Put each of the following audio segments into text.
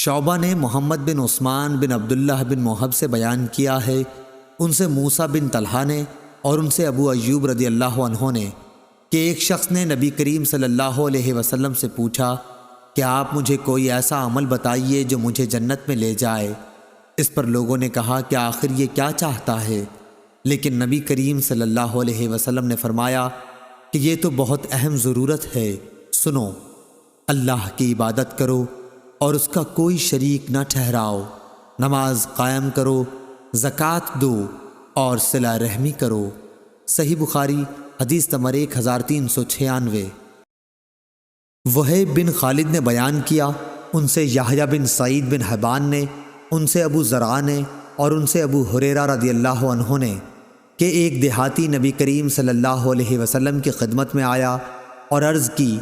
شعبہ نے محمد بن عثمان بن عبداللہ بن موہب سے بیان کیا ہے، ان سے موسیٰ بن طلحہ نے اور ان سے ابو ایوب رضی اللہ عنہ نے کہ ایک شخص نے نبی کریم صلی اللہ علیہ وسلم سے پوچھا کہ آپ مجھے کوئی ایسا عمل بتائیے جو مجھے جنت میں لے جائے۔ اس پر لوگوں نے کہا کہ آخر یہ کیا چاہتا ہے؟ لیکن نبی کریم صلی اللہ علیہ وسلم نے فرمایا کہ یہ تو بہت اہم ضرورت ہے، سنو، اللہ کی عبادت کرو اور اس کا کوئی شریک نہ ٹھہراؤ، نماز قائم کرو، زکوٰۃ دو اور صلہ رحمی کرو۔ صحیح بخاری حدیث نمبر 1396۔ وہیب بن خالد نے بیان کیا، ان سے یحییٰ بن سعید بن حبان نے، ان سے ابو زرع نے اور ان سے ابو ہریرہ رضی اللہ عنہ نے کہ ایک دیہاتی نبی کریم صلی اللہ علیہ وسلم کی خدمت میں آیا اور عرض کی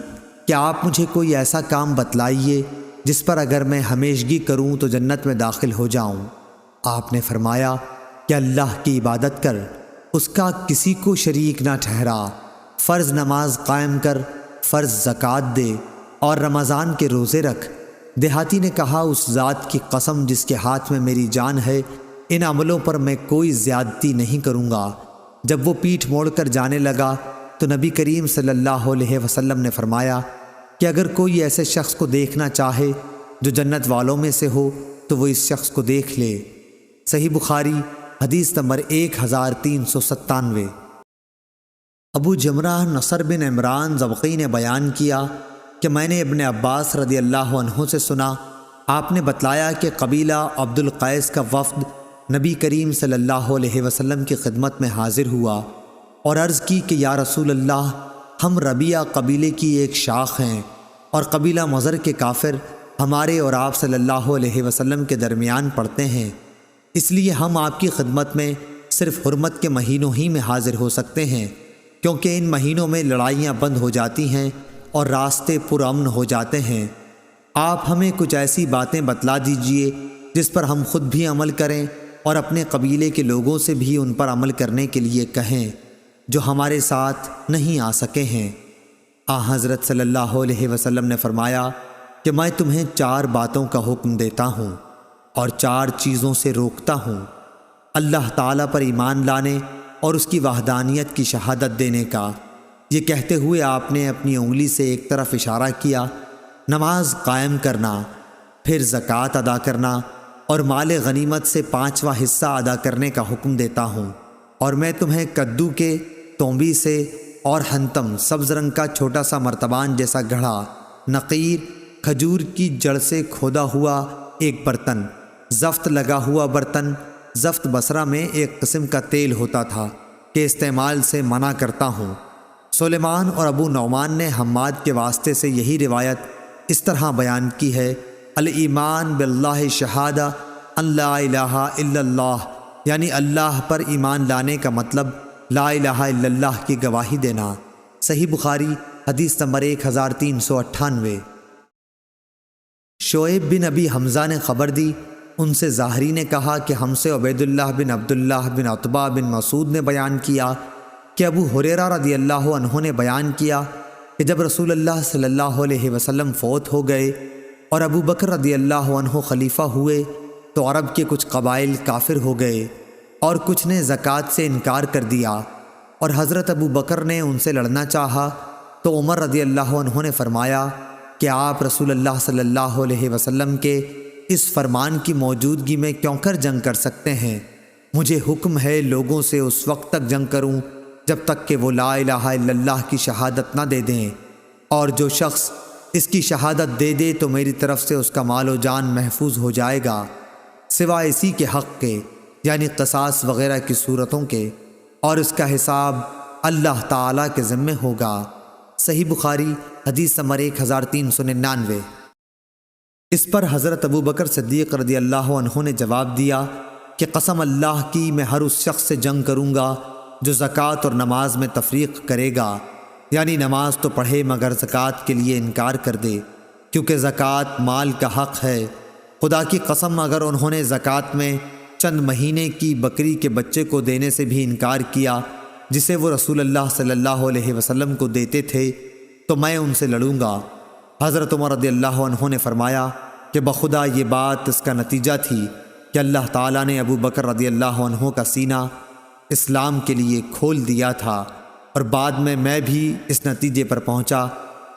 کہ آپ مجھے کوئی ایسا کام بتلائیے جس پر اگر میں ہمیشگی کروں تو جنت میں داخل ہو جاؤں۔ آپ نے فرمایا کہ اللہ کی عبادت کر، اس کا کسی کو شریک نہ ٹھہرا، فرض نماز قائم کر، فرض زکوٰۃ دے اور رمضان کے روزے رکھ۔ دیہاتی نے کہا، اس ذات کی قسم جس کے ہاتھ میں میری جان ہے، ان عملوں پر میں کوئی زیادتی نہیں کروں گا۔ جب وہ پیٹھ موڑ کر جانے لگا تو نبی کریم صلی اللہ علیہ وسلم نے فرمایا کہ اگر کوئی ایسے شخص کو دیکھنا چاہے جو جنت والوں میں سے ہو تو وہ اس شخص کو دیکھ لے۔ صحیح بخاری حدیث نمبر 1397۔ ابو جمرہ نصر بن عمران ضبقی نے بیان کیا کہ میں نے ابن عباس رضی اللہ عنہ سے سنا، آپ نے بتلایا کہ قبیلہ عبد القیس کا وفد نبی کریم صلی اللہ علیہ وسلم کی خدمت میں حاضر ہوا اور عرض کی کہ یا رسول اللہ، ہم ربیعہ قبیلے کی ایک شاخ ہیں اور قبیلہ مضر کے کافر ہمارے اور آپ صلی اللہ علیہ وسلم کے درمیان پڑتے ہیں، اس لیے ہم آپ کی خدمت میں صرف حرمت کے مہینوں ہی میں حاضر ہو سکتے ہیں، کیونکہ ان مہینوں میں لڑائیاں بند ہو جاتی ہیں اور راستے پرامن ہو جاتے ہیں۔ آپ ہمیں کچھ ایسی باتیں بتلا دیجئے جس پر ہم خود بھی عمل کریں اور اپنے قبیلے کے لوگوں سے بھی ان پر عمل کرنے کے لیے کہیں جو ہمارے ساتھ نہیں آ سکے ہیں۔ حضرت صلی اللہ علیہ وسلم نے فرمایا کہ میں تمہیں 4 باتوں کا حکم دیتا ہوں اور 4 چیزوں سے روکتا ہوں: اللہ تعالیٰ پر ایمان لانے اور اس کی وحدانیت کی شہادت دینے کا۔ یہ کہتے ہوئے آپ نے اپنی انگلی سے ایک طرف اشارہ کیا، نماز قائم کرنا، پھر زکوٰۃ ادا کرنا اور مال غنیمت سے 5واں حصہ ادا کرنے کا حکم دیتا ہوں، اور میں تمہیں کدو کے تومبی سے اور ہنتم سبز رنگ کا چھوٹا سا مرتبان جیسا گھڑا، نقیر کھجور کی جڑ سے کھودا ہوا ایک برتن، زفت لگا ہوا برتن، زفت بصرہ میں ایک قسم کا تیل ہوتا تھا، کے استعمال سے منع کرتا ہوں۔ سلیمان اور ابو نعمان نے حماد کے واسطے سے یہی روایت اس طرح بیان کی ہے: الایمان باللہ شہادہ ان لا الہ الا اللہ، یعنی اللہ پر ایمان لانے کا مطلب لا الہ الا اللہ کی گواہی دینا۔ صحیح بخاری حدیث نمبر 1398۔ شعیب بن ابی حمزہ نے خبر دی، ان سے ظاہری نے کہا کہ ہم سے عبید اللہ بن عبداللہ بن عتبہ بن مسعود نے بیان کیا کہ ابو ہریرہ رضی اللہ عنہ نے بیان کیا کہ جب رسول اللہ صلی اللہ علیہ وسلم فوت ہو گئے اور ابو بکر رضی اللہ عنہ خلیفہ ہوئے تو عرب کے کچھ قبائل کافر ہو گئے اور کچھ نے زکوٰۃ سے انکار کر دیا، اور حضرت ابو بکر نے ان سے لڑنا چاہا تو عمر رضی اللہ عنہ نے فرمایا کہ آپ رسول اللہ صلی اللہ علیہ وسلم کے اس فرمان کی موجودگی میں کیوں کر جنگ کر سکتے ہیں؟ مجھے حکم ہے لوگوں سے اس وقت تک جنگ کروں جب تک کہ وہ لا الہ الا اللہ کی شہادت نہ دے دیں، اور جو شخص اس کی شہادت دے دے تو میری طرف سے اس کا مال و جان محفوظ ہو جائے گا، سوائے اسی کے حق کے، یعنی قصاص وغیرہ کی صورتوں کے، اور اس کا حساب اللہ تعالیٰ کے ذمہ ہوگا۔ صحیح بخاری حدیث نمبر 1399۔ اس پر حضرت ابو بکر صدیق رضی اللہ عنہ نے جواب دیا کہ قسم اللہ کی، میں ہر اس شخص سے جنگ کروں گا جو زکوٰۃ اور نماز میں تفریق کرے گا، یعنی نماز تو پڑھے مگر زکوٰۃ کے لیے انکار کر دے، کیونکہ زکوٰۃ مال کا حق ہے۔ خدا کی قسم، اگر انہوں نے زکوٰۃ میں چند مہینے کی بکری کے بچے کو دینے سے بھی انکار کیا جسے وہ رسول اللہ صلی اللہ علیہ وسلم کو دیتے تھے تو میں ان سے لڑوں گا۔ حضرت عمر رضی اللہ عنہ نے فرمایا کہ بخدا یہ بات اس کا نتیجہ تھی کہ اللہ تعالیٰ نے ابو بکر رضی اللہ عنہ کا سینہ اسلام کے لیے کھول دیا تھا، اور بعد میں بھی اس نتیجے پر پہنچا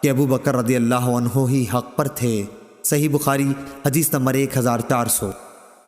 کہ ابو بکر رضی اللہ عنہ ہی حق پر تھے۔ صحیح بخاری حدیث نمبر 1400۔